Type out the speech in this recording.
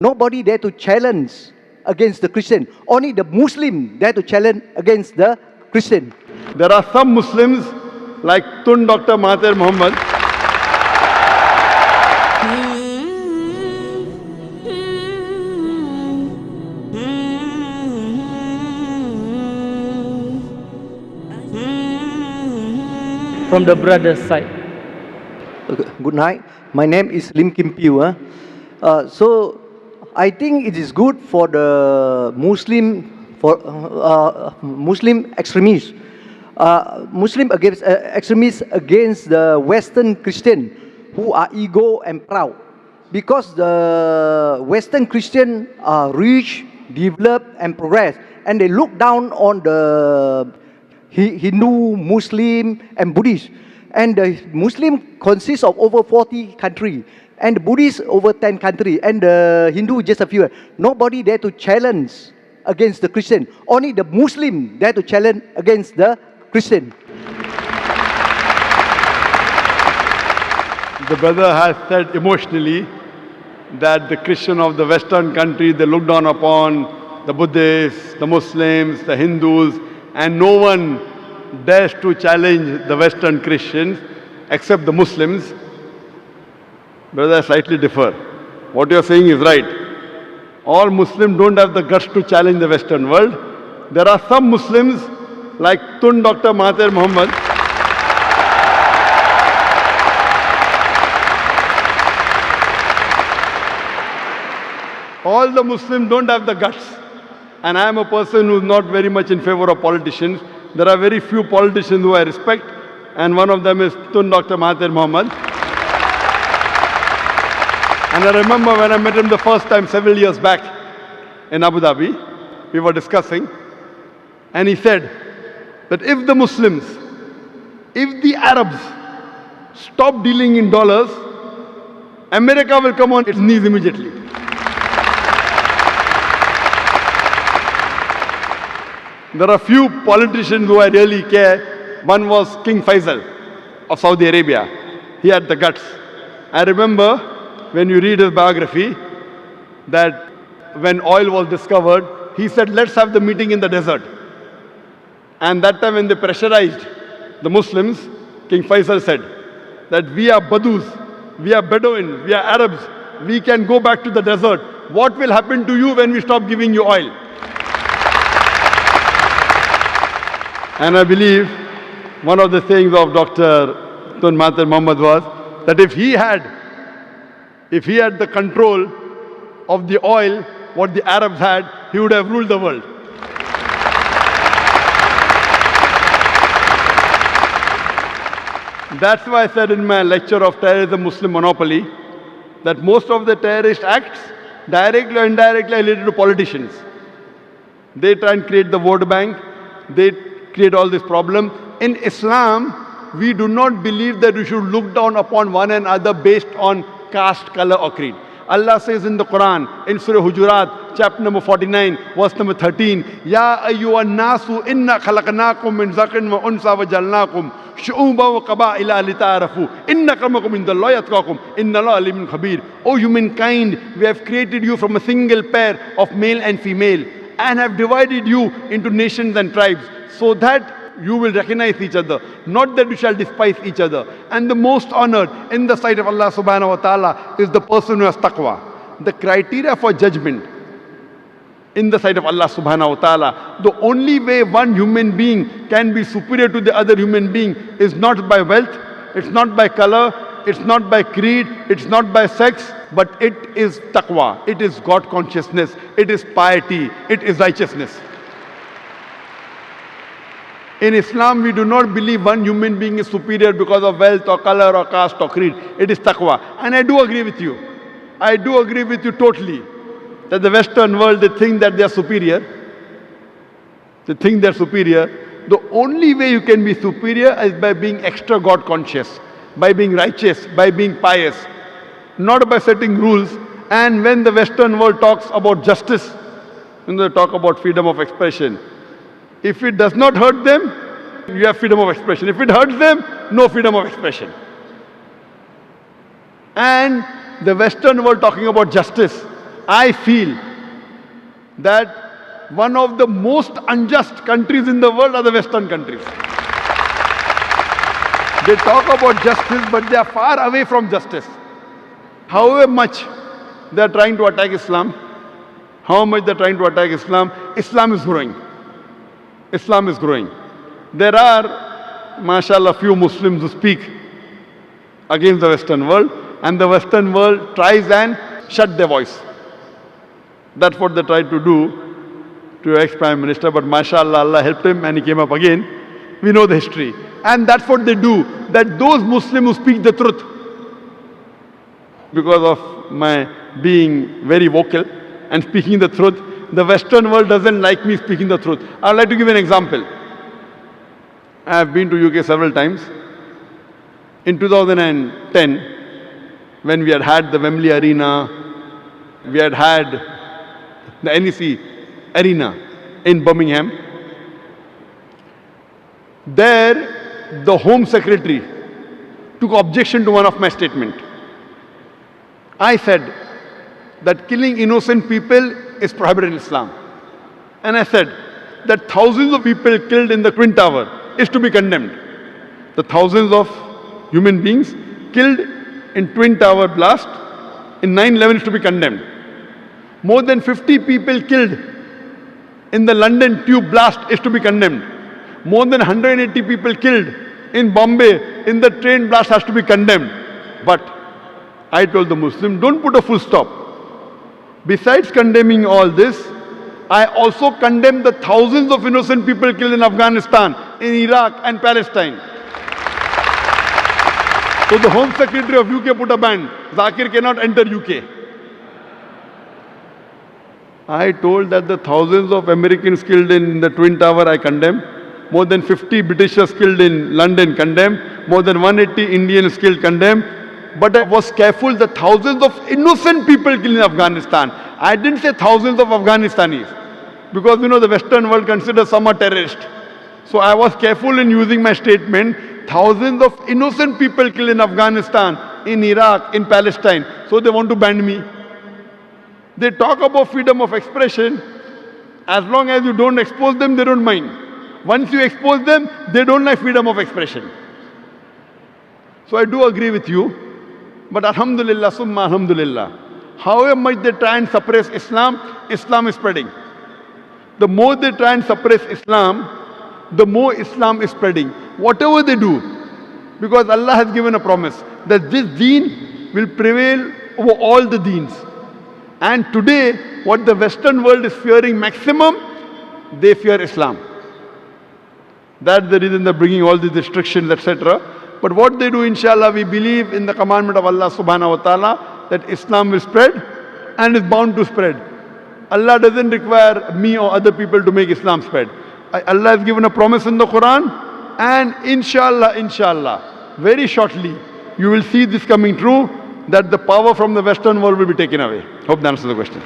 Nobody dare to challenge against the Christian. Only the Muslim dare to challenge against the Christian. There are some Muslims like Tun Dr. Mahathir Mohamad. From the brother's side. Good night. My name is Lim Kim Piu. So I think it is good for the Muslim extremists, extremists against the Western Christian who are ego and proud, because the Western Christian are rich, developed, and progress, and they look down on the Hindu, Muslim, and Buddhist. And the Muslim consists of over 40 countries, and the Buddhist over 10 countries, and the Hindu just a few. Nobody dare to challenge against the Christian. Only the Muslim dare to challenge against the Christian. The brother has said emotionally that the Christian of the Western country, they look down upon the Buddhists, the Muslims, the Hindus, and no one dares to challenge the Western Christians except the Muslims. Brother, I slightly differ. What you are saying is right. All Muslims don't have the guts to challenge the Western world. There are some Muslims like Tun Dr. Mahathir Mohamad. All the Muslims don't have the guts. And I am a person who is not very much in favor of politicians. There are very few politicians who I respect, and one of them is Tun Dr. Mahathir Mohamad. And I remember when I met him the first time several years back in Abu Dhabi, we were discussing, and he said that if the Muslims, if the Arabs stop dealing in dollars, America will come on its knees immediately. There are few politicians who I really care. One was King Faisal of Saudi Arabia. He had the guts. I remember when you read his biography that when oil was discovered, he said, let's have the meeting in the desert. And that time when they pressurized the Muslims, King Faisal said that we are Badus, we are Bedouins, we are Arabs, we can go back to the desert. What will happen to you when we stop giving you oil? And I believe one of the sayings of Dr. Tun Mahathir Mohamad was that if he had the control of the oil, what the Arabs had, he would have ruled the world. That's why I said in my lecture of Terrorism Muslim Monopoly that most of the terrorist acts, directly or indirectly, are related to politicians. They try and create the vote bank. They create all this problem. In Islam, we do not believe that we should look down upon one another based on caste, color or creed. Allah says in the Quran, in Surah Hujurat, chapter number 49, verse number 13, Ya ayyuhan nasu inna khalaqnakum min zakarin wa unsa wa jalnakum shu'uban wa qaba'ila lita'arafu inna akramakum indallahi atqakum inna Allaha alimun khabir. O humankind, we have created you from a single pair of male and female and have divided you into nations and tribes, so that you will recognize each other, not that you shall despise each other. And the most honored in the sight of Allah subhanahu wa ta'ala is the person who has taqwa. The criteria for judgment in the sight of Allah subhanahu wa ta'ala, the only way one human being can be superior to the other human being is not by wealth, it's not by color, it's not by creed, it's not by sex, but it is taqwa, it is God consciousness, it is piety, it is righteousness. In Islam, we do not believe one human being is superior because of wealth or color or caste or creed. It is taqwa. And I do agree with you. I do agree with you totally that the Western world, they think that they are superior. They think they are superior. The only way you can be superior is by being extra God conscious, by being righteous, by being pious, not by setting rules. And when the Western world talks about justice, when they talk about freedom of expression, if it does not hurt them, you have freedom of expression. If it hurts them, no freedom of expression. And the Western world talking about justice, I feel that one of the most unjust countries in the world are the Western countries. They talk about justice, but they are far away from justice. However much they are trying to attack Islam, Islam is growing. Islam is growing. There are, mashallah, few Muslims who speak against the Western world, and the Western world tries and shut their voice. That's what they tried to do to your ex-Prime Minister, but mashallah, Allah helped him and he came up again. We know the history. And that's what they do, that those Muslims who speak the truth, because of my being very vocal and speaking the truth, the Western world doesn't like me speaking the truth. I would like to give an example. I have been to UK several times. In 2010, when we had the Wembley Arena, we had the NEC Arena in Birmingham. There, the Home Secretary took objection to one of my statements. I said that killing innocent people is prohibited in Islam. And I said that thousands of people killed in the Twin Tower is to be condemned. The thousands of human beings killed in Twin Tower blast in 9/11 is to be condemned. More than 50 people killed in the London tube blast is to be condemned. More than 180 people killed in Bombay in the train blast has to be condemned. But I told the Muslim, don't put a full stop. Besides condemning all this, I also condemn the thousands of innocent people killed in Afghanistan, in Iraq and Palestine. So the Home Secretary of UK put a ban. Zakir cannot enter UK. I told that the thousands of Americans killed in the Twin Tower I condemn. More than 50 Britishers killed in London condemn. More than 180 Indians killed condemn. But I was careful that thousands of innocent people killed in Afghanistan. I didn't say thousands of Afghanistanis. Because the Western world considers some are terrorists. So I was careful in using my statement, thousands of innocent people killed in Afghanistan, in Iraq, in Palestine. So they want to ban me. They talk about freedom of expression. As long as you don't expose them, they don't mind. Once you expose them, they don't like freedom of expression. So I do agree with you. But alhamdulillah, summa alhamdulillah. However much they try and suppress Islam, Islam is spreading. The more they try and suppress Islam, the more Islam is spreading. Whatever they do, because Allah has given a promise that this deen will prevail over all the deens. And today, what the Western world is fearing maximum, they fear Islam. That's the reason they're bringing all these restrictions, etc. But what they do, inshallah, we believe in the commandment of Allah subhanahu wa ta'ala that Islam will spread and is bound to spread. Allah doesn't require me or other people to make Islam spread. Allah has given a promise in the Quran, and inshallah, very shortly, you will see this coming true, that the power from the Western world will be taken away. Hope that answers the question.